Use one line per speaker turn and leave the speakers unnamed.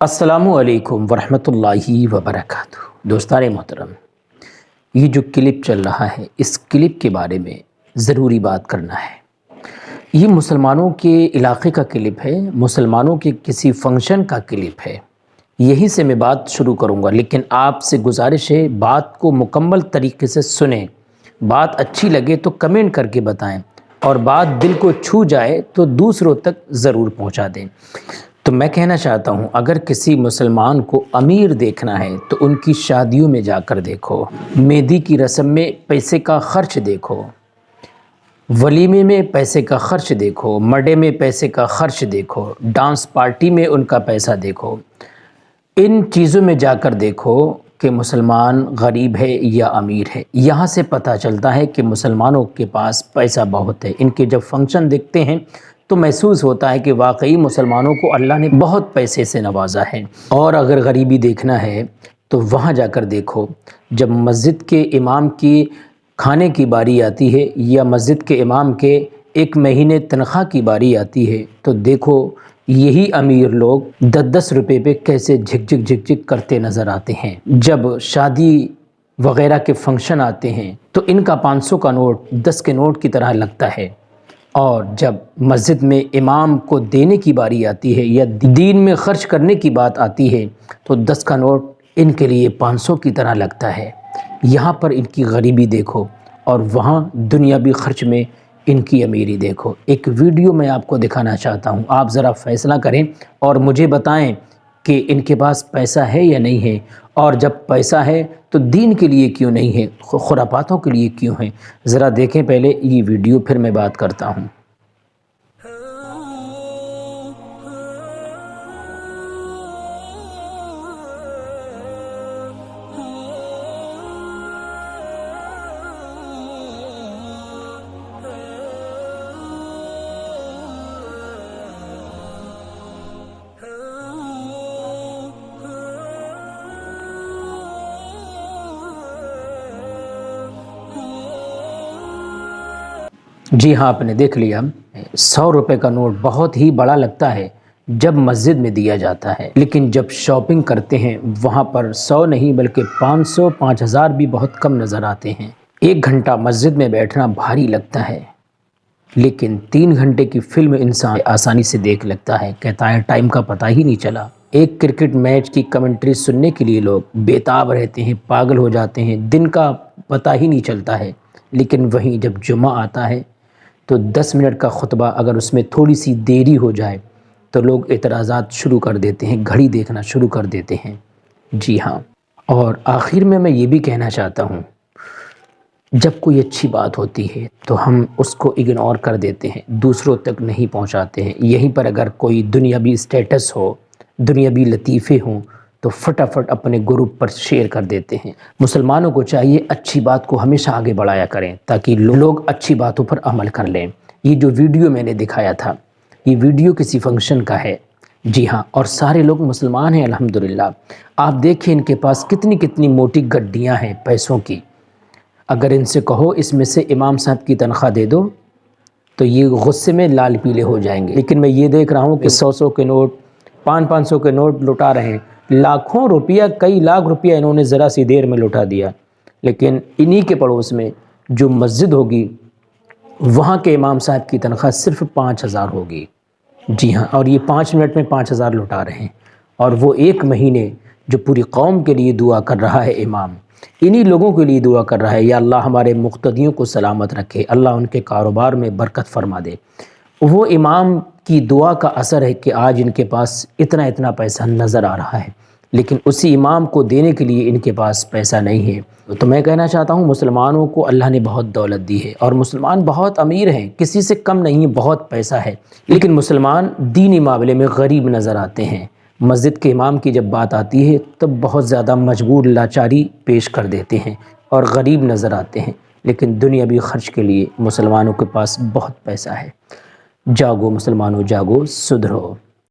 अस्सलामुअलैकुम वरहमतुल्लाहि वबरकातुहू। दोस्तान मोहतरम, ये जो क्लिप चल रहा है, इस क्लिप के बारे में ज़रूरी बात करना है। ये मुसलमानों के इलाक़े का क्लिप है, मुसलमानों के किसी फंक्शन का क्लिप है। यहीं से मैं बात शुरू करूँगा, लेकिन आपसे गुजारिश है बात को मुकम्मल तरीके से सुनें। बात अच्छी लगे तो कमेंट करके बताएं, और बात दिल को छू जाए तो दूसरों तक ज़रूर पहुँचा दें। तो मैं कहना चाहता हूँ, अगर किसी मुसलमान को अमीर देखना है तो उनकी शादियों में जाकर देखो, मेहंदी की रस्म में पैसे का खर्च देखो, वलीमे में पैसे का खर्च देखो, मर्डे में पैसे का खर्च देखो, डांस पार्टी में उनका पैसा देखो। इन चीज़ों में जाकर देखो कि मुसलमान गरीब है या अमीर है। यहाँ से पता चलता है कि मुसलमानों के पास पैसा बहुत है। इनके जब फंक्शन देखते हैं तो महसूस होता है कि वाकई मुसलमानों को अल्लाह ने बहुत पैसे से नवाजा है। और अगर गरीबी देखना है तो वहाँ जाकर देखो, जब मस्जिद के इमाम की खाने की बारी आती है या मस्जिद के इमाम के एक महीने तनख्वाह की बारी आती है, तो देखो यही अमीर लोग 10-10 रुपये पे कैसे झिक झिक करते नज़र आते हैं। जब शादी वग़ैरह के फंक्शन आते हैं तो इनका 500 का नोट 10 के नोट की तरह लगता है, और जब मस्जिद में इमाम को देने की बारी आती है या दीन में खर्च करने की बात आती है तो 10 का नोट इनके लिए 500 की तरह लगता है। यहाँ पर इनकी गरीबी देखो और वहाँ दुनियावी खर्च में इनकी अमीरी देखो। एक वीडियो मैं आपको दिखाना चाहता हूँ, आप ज़रा फ़ैसला करें और मुझे बताएं कि इनके पास पैसा है या नहीं है, और जब पैसा है तो दीन के लिए क्यों नहीं है, खुरापातों के लिए क्यों है। ज़रा देखें पहले ये वीडियो, फिर मैं बात करता हूँ। जी हाँ, आपने देख लिया, 100 रुपये का नोट बहुत ही बड़ा लगता है जब मस्जिद में दिया जाता है, लेकिन जब शॉपिंग करते हैं वहाँ पर 100 नहीं बल्कि 500, 5000 भी बहुत कम नज़र आते हैं। 1 घंटा मस्जिद में बैठना भारी लगता है, लेकिन 3 घंटे की फिल्म इंसान आसानी से देख लगता है। कहता है टाइम का पता ही नहीं चला। एक क्रिकेट मैच की कमेंट्री सुनने के लिए लोग बेताब रहते हैं, पागल हो जाते हैं, दिन का पता ही नहीं चलता है। लेकिन वहीं जब जुमा आता है तो 10 मिनट का खुतबा अगर उसमें थोड़ी सी देरी हो जाए तो लोग एतराज़ात शुरू कर देते हैं, घड़ी देखना शुरू कर देते हैं। जी हाँ, और आखिर में मैं ये भी कहना चाहता हूँ, जब कोई अच्छी बात होती है तो हम उसको इग्नोर कर देते हैं, दूसरों तक नहीं पहुँचाते हैं। यहीं पर अगर कोई दुनियावी स्टेटस हो, दुनियावी लतीफ़े हों, तो फटाफट अपने ग्रुप पर शेयर कर देते हैं। मुसलमानों को चाहिए अच्छी बात को हमेशा आगे बढ़ाया करें ताकि लोग अच्छी बातों पर अमल कर लें। ये जो वीडियो मैंने दिखाया था, ये वीडियो किसी फंक्शन का है। जी हाँ, और सारे लोग मुसलमान हैं अल्हम्दुलिल्लाह। आप देखिए इनके पास कितनी कितनी मोटी गड्डियाँ हैं पैसों की। अगर इनसे कहो इसमें से इमाम साहब की तनख्वाह दे दो तो ये गुस्से में लाल पीले हो जाएंगे। लेकिन मैं ये देख रहा हूँ कि 100 के नोट, 500 के नोट लुटा रहे हैं। लाखों रुपया, कई लाख रुपया इन्होंने ज़रा सी देर में लुटा दिया। लेकिन इन्हीं के पड़ोस में जो मस्जिद होगी वहाँ के इमाम साहब की तनख्वाह सिर्फ 5000 होगी। जी हाँ, और ये 5 मिनट में 5000 लुटा रहे हैं। और वो 1 महीने जो पूरी कौम के लिए दुआ कर रहा है इमाम, इन्हीं लोगों के लिए दुआ कर रहा है, या अल्लाह हमारे मुक़्तदियों को सलामत रखे, अल्लाह उनके कारोबार में बरकत फरमा दे। वो इमाम की दुआ का असर है कि आज इनके पास इतना इतना पैसा नज़र आ रहा है, लेकिन उसी इमाम को देने के लिए इनके पास पैसा नहीं है। तो मैं कहना चाहता हूँ, मुसलमानों को अल्लाह ने बहुत दौलत दी है और मुसलमान बहुत अमीर हैं, किसी से कम नहीं है, बहुत पैसा है। लेकिन मुसलमान दीनी मामले में गरीब नज़र आते हैं। मस्जिद के इमाम की जब बात आती है तब बहुत ज़्यादा मजबूर लाचारी पेश कर देते हैं और गरीब नज़र आते हैं। लेकिन दुनियावी खर्च के लिए मुसलमानों के पास बहुत पैसा है। जागो मुसलमानों, जागो, सुधरो।